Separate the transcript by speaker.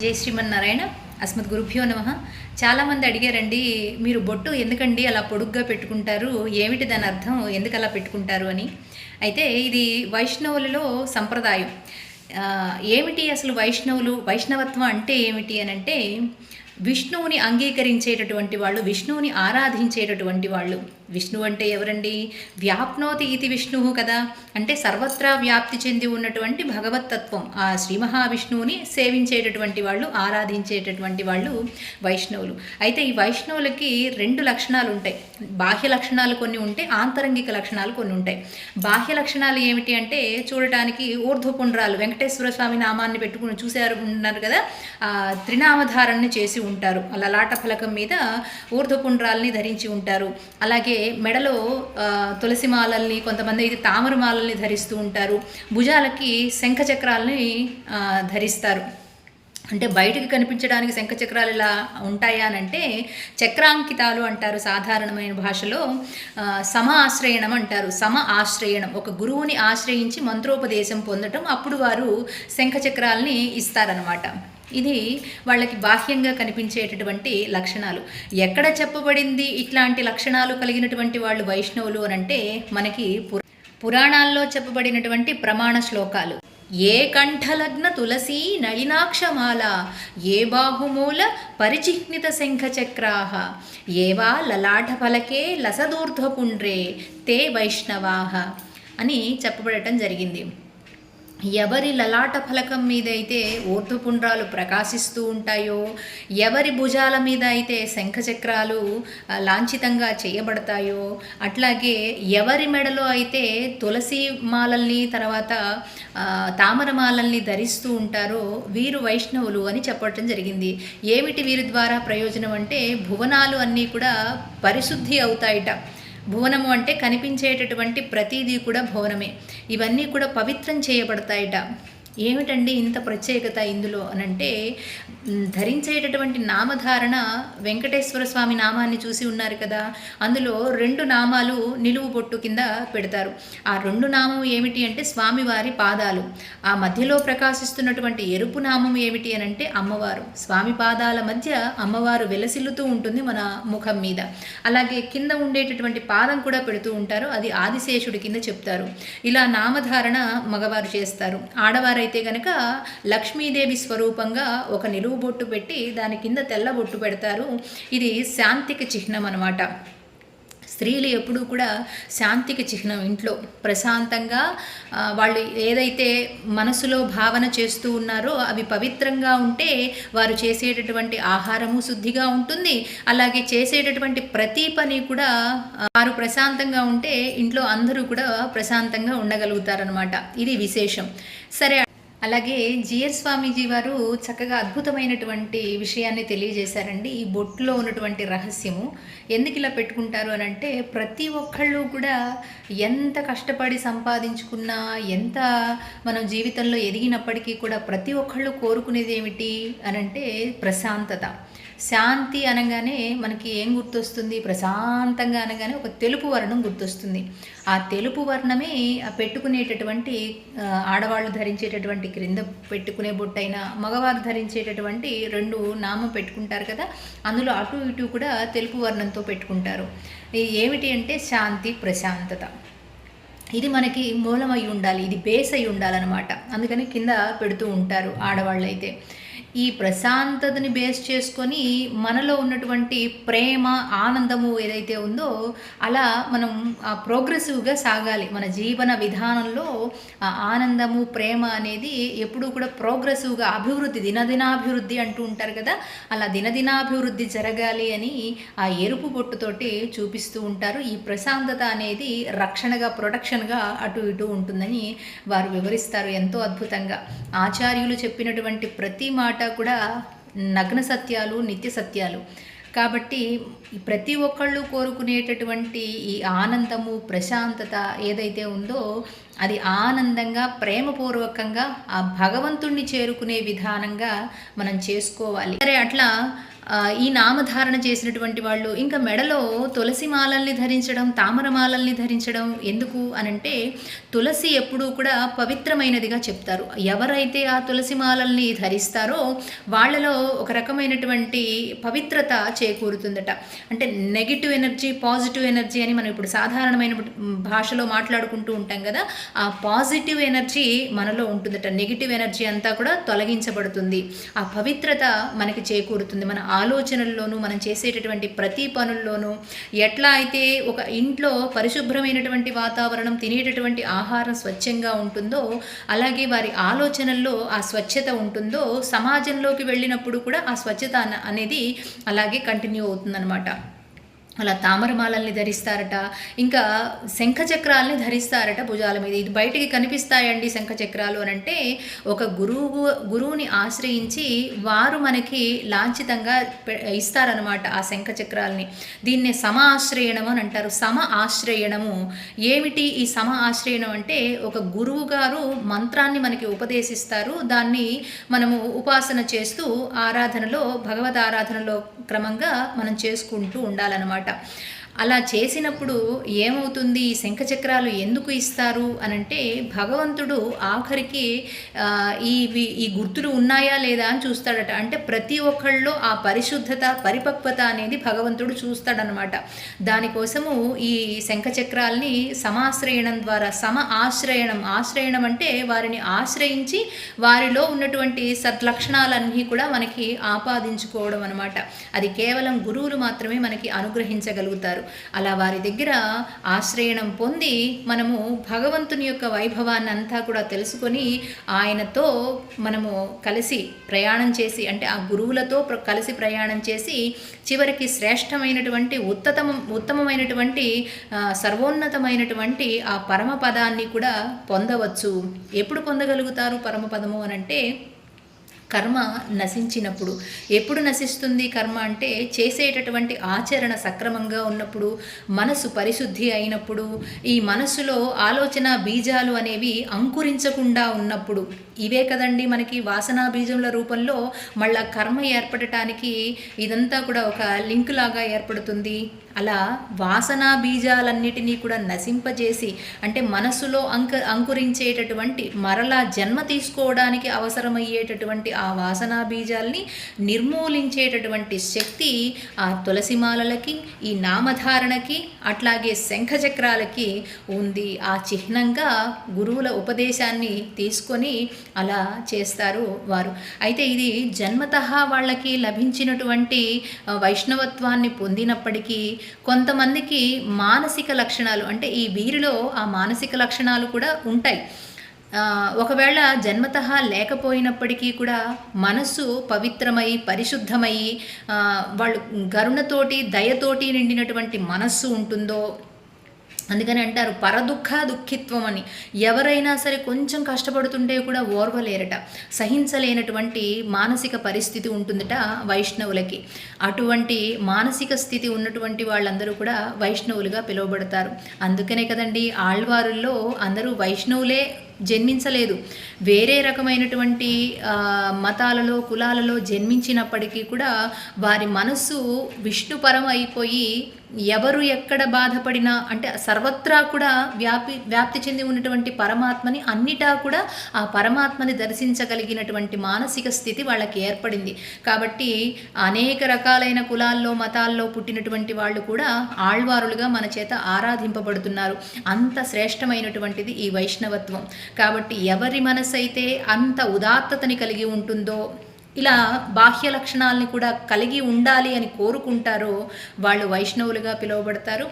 Speaker 1: జై శ్రీమన్నారాయణ. అస్మద్ గురుభ్యో నమః. చాలామంది అడిగారండి, మీరు బొట్టు ఎందుకండి అలా పొడుగ్గా పెట్టుకుంటారు, ఏమిటి దాని అర్థం, ఎందుకు అలా పెట్టుకుంటారు అని. అయితే ఇది వైష్ణవులలో సంప్రదాయం. ఏమిటి అసలు వైష్ణవత్వం అంటే ఏమిటి అని అంటే, విష్ణువుని అంగీకరించేటటువంటి వాళ్ళు, విష్ణువుని ఆరాధించేటటువంటి వాళ్ళు. విష్ణువు అంటే ఎవరండి? వ్యాప్నోతి ఇది విష్ణువు కదా, అంటే సర్వత్రా వ్యాప్తి చెంది ఉన్నటువంటి భగవత్తత్వం. ఆ శ్రీ మహావిష్ణువుని సేవించేటటువంటి వాళ్ళు, ఆరాధించేటటువంటి వాళ్ళు వైష్ణవులు. అయితే ఈ వైష్ణవులకి రెండు లక్షణాలు ఉంటాయి. బాహ్య లక్షణాలు కొన్ని ఉంటాయి, ఆంతరంగిక లక్షణాలు కొన్ని ఉంటాయి. బాహ్య లక్షణాలు ఏమిటి అంటే, చూడటానికి ఊర్ధ్వపుండ్రాలు, వెంకటేశ్వర స్వామి నామాన్ని పెట్టుకుని ఉన్నారు కదా, త్రినామధారణని చేసి ఉంటారు. లలాట ఫలకం మీద ఊర్ధ్వపుండ్రాలని ధరించి ఉంటారు. అలాగే మెడలో తులసిమాలల్ని, కొంతమంది అయితే తామరమాలల్ని ధరిస్తూ ఉంటారు. భుజాలకి శంఖచక్రాలని ధరిస్తారు. అంటే బయటికి కనిపించడానికి శంఖచక్రాలు ఇలా ఉంటాయా అని అంటే, చక్రాంకితాలు అంటారు సాధారణమైన భాషలో. సమ ఆశ్రయణం అంటారు. సమ ఆశ్రయణం, ఒక గురువుని ఆశ్రయించి మంత్రోపదేశం పొందటం, అప్పుడు వారు శంఖచక్రాలని ఇస్తారనమాట. ఇది వాళ్ళకి బాహ్యంగా కనిపించేటటువంటి లక్షణాలు. ఎక్కడ చెప్పబడింది ఇట్లాంటి లక్షణాలు కలిగినటువంటి వాళ్ళు వైష్ణవులు అనంటే, మనకి పురాణాల్లో చెప్పబడినటువంటి ప్రమాణ శ్లోకాలు. ఏ కంఠలగ్న తులసీ నళినాక్షమాల, ఏ బాహుమూల పరిచిహ్నిత శంఖచక్రాహ, ఏవా లలాట ఫలకే లసదూర్ధ్వపుండ్రే తే వైష్ణవాహ అని చెప్పబడటం జరిగింది. ఎవరి లలాట ఫలకం మీద అయితే ఊర్ధ్వపుండ్రాలు ప్రకాశిస్తూ ఉంటాయో, ఎవరి భుజాల మీద అయితే శంఖచక్రాలు లాంఛితంగా చేయబడతాయో, అట్లాగే ఎవరి మెడలో అయితే తులసి మాలల్ని, తర్వాత తామరమాలల్ని ధరిస్తూ ఉంటారో వీరు వైష్ణవులు అని చెప్పడం జరిగింది. ఏమిటి వీరి ద్వారా ప్రయోజనం అంటే, భువనాలు అన్నీ కూడా పరిశుద్ధి అవుతాయిట. భువనము అంటే కనిపించేటటువంటి ప్రతిదీ కూడా భువనమే. ఇవన్నీ కూడా పవిత్రం చేయబడతాయిట. ఏమిటండి ఇంత ప్రత్యేకత ఇందులో అనంటే, ధరించేటటువంటి నామధారణ, వెంకటేశ్వర స్వామి నామాన్ని చూసి ఉన్నారు కదా, అందులో రెండు నామాలు నిలువు బొట్టు కింద పెడతారు. ఆ రెండు నామం ఏమిటి అంటే స్వామివారి పాదాలు. ఆ మధ్యలో ప్రకాశిస్తున్నటువంటి ఎరుపు నామం ఏమిటి అనంటే అమ్మవారు. స్వామి పాదాల మధ్య అమ్మవారు వెలసిల్లుతూ ఉంటుంది మన ముఖం మీద. అలాగే కింద ఉండేటటువంటి పాదం కూడా పెడుతూ ఉంటారు, అది ఆదిశేషుడి కింద చెప్తారు. ఇలా నామధారణ మగవారు చేస్తారు. ఆడవారు అయితే కనుక లక్ష్మీదేవి స్వరూపంగా ఒక నిలువు బొట్టు పెట్టి దాని కింద తెల్ల బొట్టు పెడతారు. ఇది శాంతికి చిహ్నం అన్నమాట. స్త్రీలు ఎప్పుడూ కూడా శాంతికి చిహ్నం. ఇంట్లో ప్రశాంతంగా వాళ్ళు ఏదైతే మనసులో భావన చేస్తూ ఉన్నారో అవి పవిత్రంగా ఉంటే వారు చేసేటటువంటి ఆహారము శుద్ధిగా ఉంటుంది. అలాగే చేసేటటువంటి ప్రతి పని కూడా వారు ప్రశాంతంగా ఉంటే ఇంట్లో అందరూ కూడా ప్రశాంతంగా ఉండగలుగుతారనమాట. ఇది విశేషం. సరే, అలాగే జిఆర్ స్వామీజీ వారు చక్కగా అద్భుతమైనటువంటి విషయాన్ని తెలియజేశారండి. ఈ బొట్టులో ఉన్నటువంటి రహస్యము ఎందుకు ఇలా పెట్టుకుంటారు అని అంటే, ప్రతి ఒక్కళ్ళు కూడా ఎంత కష్టపడి సంపాదించుకున్నా, ఎంత మనం జీవితంలో ఎదిగినప్పటికీ కూడా ప్రతి ఒక్కళ్ళు కోరుకునేది ఏమిటి అనంటే ప్రశాంతత. శాంతి అనగానే మనకి ఏం గుర్తొస్తుంది? ప్రశాంతంగా అనగానే ఒక తెలుపు వర్ణం గుర్తొస్తుంది. ఆ తెలుపు వర్ణమే పెట్టుకునేటటువంటి ఆడవాళ్ళు ధరించేటటువంటి క్రింద పెట్టుకునే బొట్టైనా, మగవారు ధరించేటటువంటి రెండు నామం పెట్టుకుంటారు కదా, అందులో అటు ఇటు కూడా తెలుపు వర్ణంతో పెట్టుకుంటారు. ఏమిటి అంటే శాంతి, ప్రశాంతత. ఇది మనకి మూలమై ఉండాలి, ఇది బేస్ అయి ఉండాలన్నమాట. అందుకని కింద పెడుతూ ఉంటారు ఆడవాళ్ళు అయితే. ఈ ప్రశాంతతని బేస్ చేసుకొని మనలో ఉన్నటువంటి ప్రేమ, ఆనందము ఏదైతే ఉందో అలా మనం ప్రోగ్రెసివ్గా సాగాలి. మన జీవన విధానంలో ఆనందము, ప్రేమ అనేది ఎప్పుడూ కూడా ప్రోగ్రెసివ్గా అభివృద్ధి, దినదినాభివృద్ధి అంటూ ఉంటారు కదా, అలా దినదినాభివృద్ధి జరగాలి అని ఆ ఎరుపు బొట్టుతోటి చూపిస్తూ ఉంటారు. ఈ ప్రశాంతత అనేది రక్షణగా, ప్రొటెక్షన్గా అటు ఇటు ఉంటుందని వారు వివరిస్తారు ఎంతో అద్భుతంగా. ఆచార్యులు చెప్పినటువంటి ప్రతి మాట కూడా నగ్న సత్యాలు, నిత్య సత్యాలు. కాబట్టి ప్రతి ఒక్కళ్ళు కోరుకునేటటువంటి ఈ ఆనందము, ప్రశాంతత ఏదైతే ఉందో అది ఆనందంగా ప్రేమపూర్వకంగా ఆ భగవంతుణ్ణి చేరుకునే విధానంగా మనం చేసుకోవాలి. సరే, అట్లా ఈ నామధారణ చేసినటువంటి వాళ్ళు ఇంకా మెడలో తులసి మాలల్ని ధరించడం, తామర మాలల్ని ధరించడం ఎందుకు అనంటే, తులసి ఎప్పుడూ కూడా పవిత్రమైనదిగా చెప్తారు. ఎవరైతే ఆ తులసి మాలల్ని ధరిస్తారో వాళ్ళలో ఒక రకమైనటువంటి పవిత్రత చేకూరుతుందట. అంటే నెగిటివ్ ఎనర్జీ, పాజిటివ్ ఎనర్జీ అని మనం ఇప్పుడు సాధారణమైన భాషలో మాట్లాడుకుంటూ ఉంటాం కదా, ఆ పాజిటివ్ ఎనర్జీ మనలో ఉంటుందట. నెగిటివ్ ఎనర్జీ అంతా కూడా తొలగించబడుతుంది. ఆ పవిత్రత మనకి చేకూరుతుంది. మన ఆలోచనల్లోనూ, మనం చేసేటటువంటి ప్రతి పనుల్లోనూ. ఎట్లా అయితే ఒక ఇంట్లో పరిశుభ్రమైనటువంటి వాతావరణం, తినేటటువంటి ఆహారం స్వచ్ఛంగా ఉంటుందో, అలాగే వారి ఆలోచనల్లో ఆ స్వచ్ఛత ఉంటుందో, సమాజంలోకి వెళ్ళినప్పుడు కూడా ఆ స్వచ్ఛత అనేది అలాగే కంటిన్యూ అవుతుందన్నమాట. అలా తామరమాలల్ని ధరిస్తారట. ఇంకా శంఖచక్రాలని ధరిస్తారట భుజాల మీద. ఇది బయటికి కనిపిస్తాయండి శంఖచక్రాలు అని అంటే, ఒక గురువుని ఆశ్రయించి వారు మనకి లాంఛితంగా ఇస్తారనమాట ఆ శంఖచక్రాలని. దీన్నే సమ ఆశ్రయణము అని అంటారు. సమ ఆశ్రయణము ఏమిటి? ఈ సమ ఆశ్రయణం అంటే, ఒక గురువు గారు మంత్రాన్ని మనకి ఉపదేశిస్తారు. దాన్ని మనము ఉపాసన చేస్తూ ఆరాధనలో, భగవద్ ఆరాధనలో క్రమంగా మనం చేసుకుంటూ ఉండాలన్నమాట. అలా చేసినప్పుడు ఏమవుతుంది? ఈ శంఖచక్రాలు ఎందుకు ఇస్తారు అనంటే, భగవంతుడు ఆఖరికి ఈ గుర్తులు ఉన్నాయా లేదా అని చూస్తాడట. అంటే ప్రతి ఒక్కళ్ళలో ఆ పరిశుద్ధత, పరిపక్వత అనేది భగవంతుడు చూస్తాడనమాట. దానికోసము ఈ శంఖచక్రాల్ని సమాశ్రయణం ద్వారా, ఆశ్రయణం అంటే వారిని ఆశ్రయించి వారిలో ఉన్నటువంటి సద్లక్షణాలన్నీ కూడా మనకి ఆపాదించుకోవడం అనమాట. అది కేవలం గురువులు మాత్రమే మనకి అనుగ్రహించగలుగుతారు. అలా వారి దగ్గర ఆశ్రయణం పొంది మనము భగవంతుని యొక్క వైభవాన్ని అంతా కూడా తెలుసుకొని ఆయనతో మనము కలిసి ప్రయాణం చేసి, అంటే ఆ గురువులతో కలిసి ప్రయాణం చేసి చివరికి శ్రేష్టమైనటువంటి ఉత్తమమైనటువంటి సర్వోన్నతమైనటువంటి ఆ పరమపదాన్ని కూడా పొందవచ్చు. ఎప్పుడు పొందగలుగుతారు పరమపదము అనంటే, కర్మ నశించినప్పుడు. ఎప్పుడు నశిస్తుంది కర్మ అంటే, చేసేటటువంటి ఆచరణ సక్రమంగా ఉన్నప్పుడు, మనసు పరిశుద్ధి అయినప్పుడు, ఈ మనస్సులో ఆలోచన బీజాలు అనేవి అంకురించకుండా ఉన్నప్పుడు. ఇవే కదండి మనకి వాసనా బీజముల రూపంలో మళ్ళా కర్మ ఏర్పడటానికి ఇదంతా కూడా ఒక లింక్ లాగా ఏర్పడుతుంది. అలా వాసనా బీజాలన్నిటినీ కూడా నశింపజేసి, అంటే మనసులో అంకురించేటటువంటి, మరలా జన్మ తీసుకోవడానికి అవసరమయ్యేటటువంటి ఆ వాసనా బీజాల్ని నిర్మూలించేటటువంటి శక్తి ఆ తులసిమాలలకి, ఈ నామధారణకి, అట్లాగే శంఖచక్రాలకి ఉంది. ఆ చిహ్నంగా గురువుల ఉపదేశాన్ని తీసుకొని అలా చేస్తారు వారు. అయితే ఇది జన్మతః వాళ్ళకి లభించినటువంటి వైష్ణవత్వాన్ని పొందినప్పటికీ, కొంతమందికి మానసిక లక్షణాలు, అంటే ఈ వీరిలో ఆ మానసిక లక్షణాలు కూడా ఉంటాయి. ఒకవేళ జన్మతః లేకపోయినప్పటికీ కూడా మనస్సు పవిత్రమై, పరిశుద్ధమై, వాళ్ళు కరుణతోటి, దయతోటి నిండినటువంటి మనస్సు ఉంటుందో, అందుకని అంటారు పరదుఃఖ దుఃఖిత్వం అని. ఎవరైనా సరే కొంచెం కష్టపడుతుంటే కూడా ఓర్వలేరట, సహించలేనటువంటి మానసిక పరిస్థితి ఉంటుందట వైష్ణవులకి. అటువంటి మానసిక స్థితి ఉన్నటువంటి వాళ్ళందరూ కూడా వైష్ణవులుగా పిలువబడతారు. అందుకనే కదండి ఆళ్వారుల్లో అందరూ వైష్ణవులే జన్మించలేదు. వేరే రకమైనటువంటి మతాలలో, కులాలలో జన్మించినప్పటికీ కూడా వారి మనస్సు విష్ణుపరం అయిపోయి, ఎవరు ఎక్కడ బాధపడినా, అంటే సర్వత్రా కూడా వ్యాప్తి చెంది ఉన్నటువంటి పరమాత్మని, అన్నిటా కూడా ఆ పరమాత్మని దర్శించగలిగినటువంటి మానసిక స్థితి వాళ్ళకి ఏర్పడింది. కాబట్టి అనేక రకాలైన కులాల్లో, మతాల్లో పుట్టినటువంటి వాళ్ళు కూడా ఆళ్వారులుగా మన చేత ఆరాధింపబడుతున్నారు. అంత శ్రేష్టమైనటువంటిది ఈ వైష్ణవత్వం. కాబట్టి ఎవరి మనసు అయితే అంత ఉదాత్తతని కలిగి ఉంటుందో, ఇలా బాహ్య లక్షణాలని కూడా కలిగి ఉండాలి అని కోరుకుంటారో, వాళ్ళు వైష్ణవులుగా పిలువబడతారు.